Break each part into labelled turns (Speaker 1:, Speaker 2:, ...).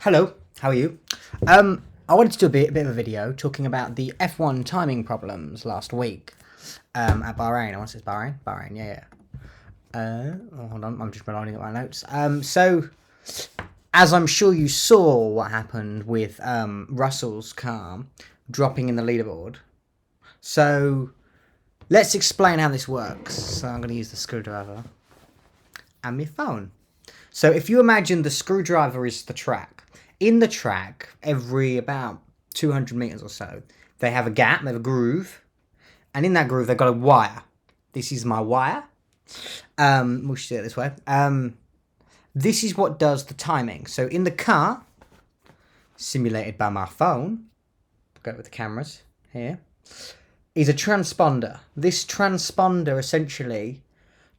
Speaker 1: Hello, how are you? I wanted to do a bit of a video talking about the F1 timing problems last week at Bahrain. I want to say it's Bahrain. Bahrain, yeah. Hold on, I'm just relying on my notes. So, as I'm sure you saw what happened with Russell's car dropping in the leaderboard. So, let's explain how this works. So, I'm going to use the screwdriver and my phone. So, if you imagine the screwdriver is the track, in the track, every about 200 meters or so, they have a gap, they have a groove, and in that groove, they've got a wire. This is my wire. We should do it this way. This is what does the timing. So in the car, simulated by my phone, go with the cameras here, is a transponder. This transponder essentially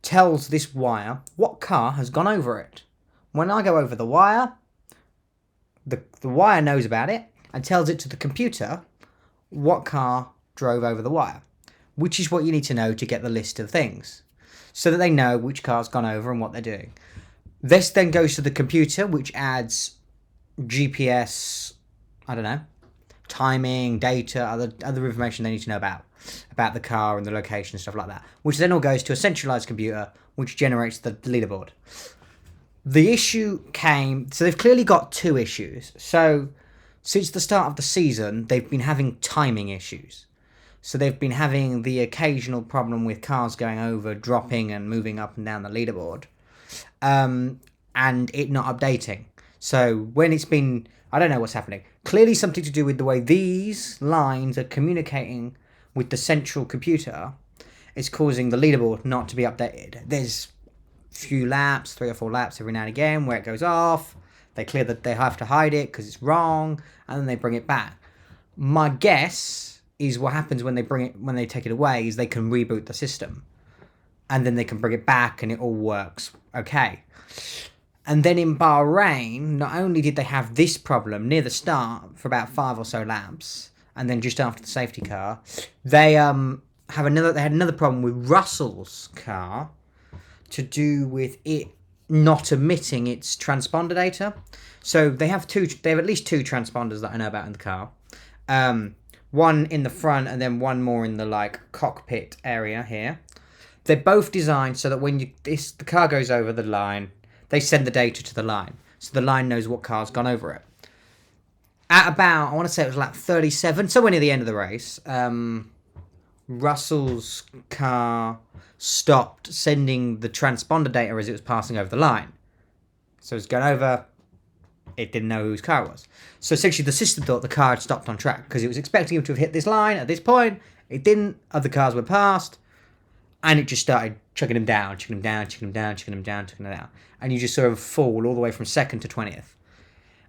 Speaker 1: tells this wire what car has gone over it. When I go over the wire, the wire knows about it and tells it to the computer what car drove over the wire, which is what you need to know to get the list of things, so that they know which car's gone over and what they're doing. This then goes to the computer, which adds GPS, timing, data, other information they need to know about the car and the location and stuff like that, which then all goes to a centralized computer, which generates the leaderboard. The issue came... So they've clearly got two issues. So since the start of the season, they've been having timing issues. So they've been having the occasional problem with cars going over, dropping and moving up and down the leaderboard. And it not updating. So when it's been... I don't know what's happening. Clearly something to do with the way these lines are communicating with the central computer is causing the leaderboard not to be updated. There's few laps, 3 or 4 laps every now and again where it goes off. They have to hide it because it's wrong, and then they bring it back. My guess is what happens when they take it away is they can reboot the system, and then they can bring it back and it all works okay. And then in Bahrain, not only did they have this problem near the start for about 5 or so laps, and then just after the safety car, they had another problem with Russell's car, to do with it not emitting its transponder data. So they have at least 2 transponders that I know about in the car. One in the front and then one more in the cockpit area here. They're both designed so that when the car goes over the line, they send the data to the line. So the line knows what car's gone over it. At about, I want to say it was lap 37, somewhere near the end of the race, Russell's car stopped sending the transponder data as it was passing over the line. So it's going over, it didn't know whose car it was. So essentially the system thought the car had stopped on track because it was expecting him to have hit this line at this point. It didn't, other cars were passed, and it just started chucking him down. And you just sort of fall all the way from 2nd to 20th.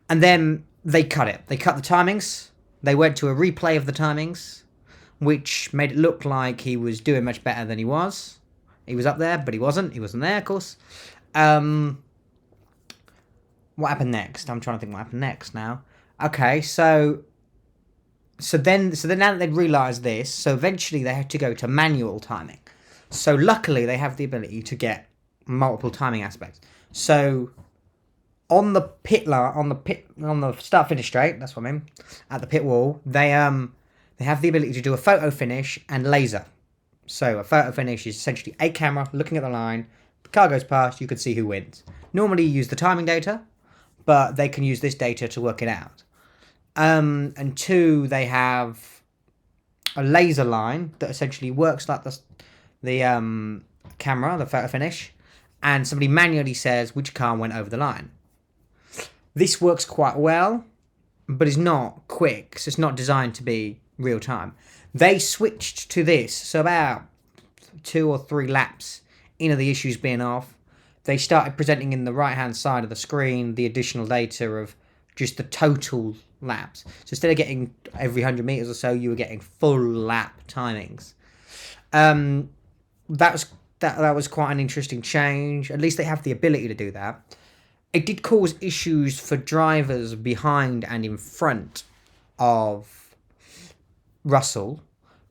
Speaker 1: And then they cut it. They cut the timings. They went to a replay of the timings, which made it look like he was doing much better than he was. He was up there, but he wasn't. He wasn't there, of course. What happened next? I'm trying to think what happened next now. Okay, so then now that they'd realised this, so eventually they had to go to manual timing. So luckily they have the ability to get multiple timing aspects. So on the on the start finish straight, that's what I mean, at the pit wall, they have the ability to do a photo finish and laser. So a photo finish is essentially a camera looking at the line. The car goes past, you can see who wins. Normally you use the timing data, but they can use this data to work it out. And 2, they have a laser line that essentially works like the camera, the photo finish, and somebody manually says which car went over the line. This works quite well, but it's not quick, so it's not designed to be real time. They switched to this, so about 2 or 3 laps into the issues being off, they started presenting in the right-hand side of the screen the additional data of just the total laps. So instead of getting every 100 meters or so, you were getting full lap timings. That was quite an interesting change. At least they have the ability to do that. It did cause issues for drivers behind and in front of Russell,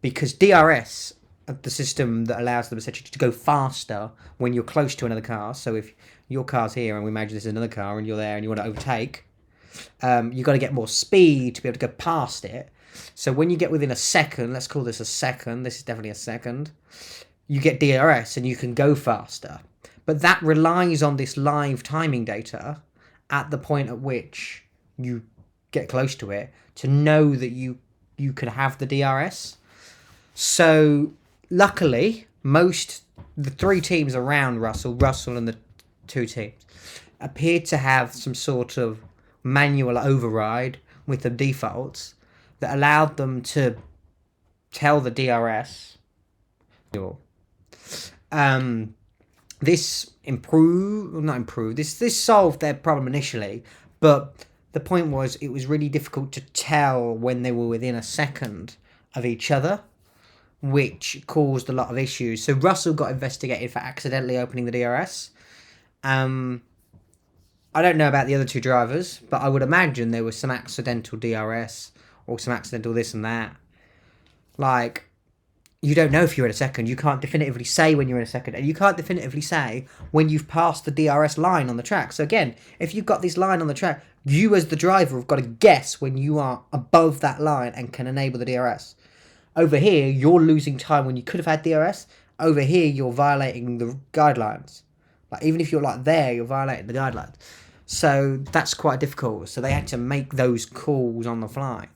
Speaker 1: because DRS, the system that allows them essentially to go faster when you're close to another car. So if your car's here and we imagine this is another car and you're there and you want to overtake, You've got to get more speed to be able to go past it. So when you get within a second, let's call this a second, this is definitely a second, you get DRS and you can go faster. But that relies on this live timing data at the point at which you get close to it to know that you could have the DRS. So luckily, the 3 teams around Russell and the 2 teams, appeared to have some sort of manual override with the defaults that allowed them to tell the DRS. This solved their problem initially, but the point was it was really difficult to tell when they were within a second of each other, which caused a lot of issues. So Russell got investigated for accidentally opening the DRS. I don't know about the other 2 drivers, but I would imagine there was some accidental DRS or some accidental this and that. Like, you don't know if you're in a second. You can't definitively say when you're in a second. And you can't definitively say when you've passed the DRS line on the track. So again, if you've got this line on the track, you as the driver have got to guess when you are above that line and can enable the DRS. Over here, you're losing time when you could have had DRS. Over here, you're violating the guidelines. Like, even if you're like there, you're violating the guidelines. So that's quite difficult. So they had to make those calls on the fly.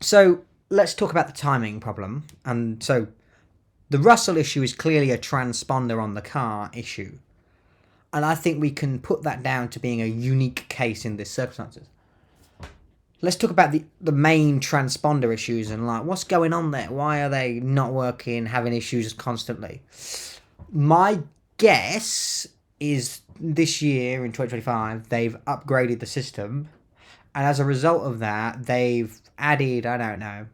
Speaker 1: So let's talk about the timing problem. And so the Russell issue is clearly a transponder on the car issue. And I think we can put that down to being a unique case in this circumstances. Let's talk about the main transponder issues and like what's going on there. Why are they not working, having issues constantly? My guess is this year in 2025 they've upgraded the system, and as a result of that they've added, I don't know,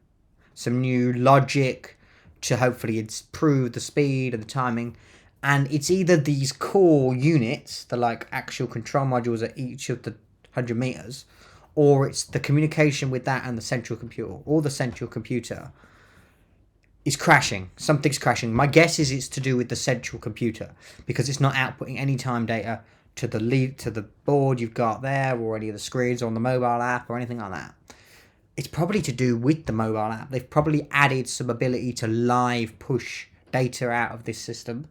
Speaker 1: some new logic to hopefully improve the speed and the timing. And it's either these core units, the like actual control modules at each of the 100 meters, or it's the communication with that and the central computer, or the central computer is crashing. Something's crashing. My guess is it's to do with the central computer because it's not outputting any time data to the board you've got there, or any of the screens on the mobile app or anything like that. It's probably to do with the mobile app. They've probably added some ability to live push data out of this system,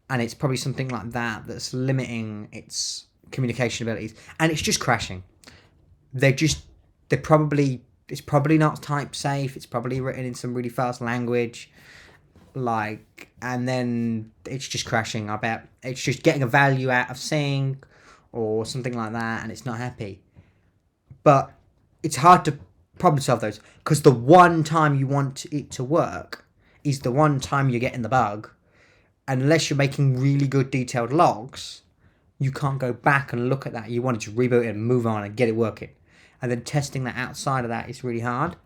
Speaker 1: and it's probably something like that that's limiting its communication abilities, and it's just crashing. It's probably not type safe. It's probably written in some really fast language, and then it's just crashing. I bet it's just getting a value out of sync or something like that, and it's not happy. But it's hard to problem solve those because the one time you want it to work is the one time you're getting the bug. Unless you're making really good detailed logs, you can't go back and look at that. You want to just reboot it and move on and get it working. And then testing that outside of that is really hard.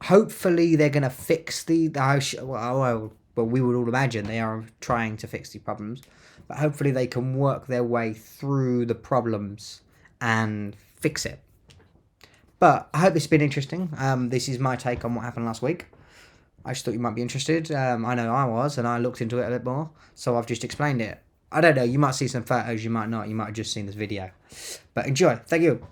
Speaker 1: Hopefully they're going to fix we would all imagine they are trying to fix these problems. But hopefully they can work their way through the problems and fix it. But I hope this has been interesting. This is my take on what happened last week. I just thought you might be interested. I know I was, and I looked into it a bit more. So I've just explained it. I don't know, you might see some photos, you might not. You might have just seen this video. But enjoy. Thank you.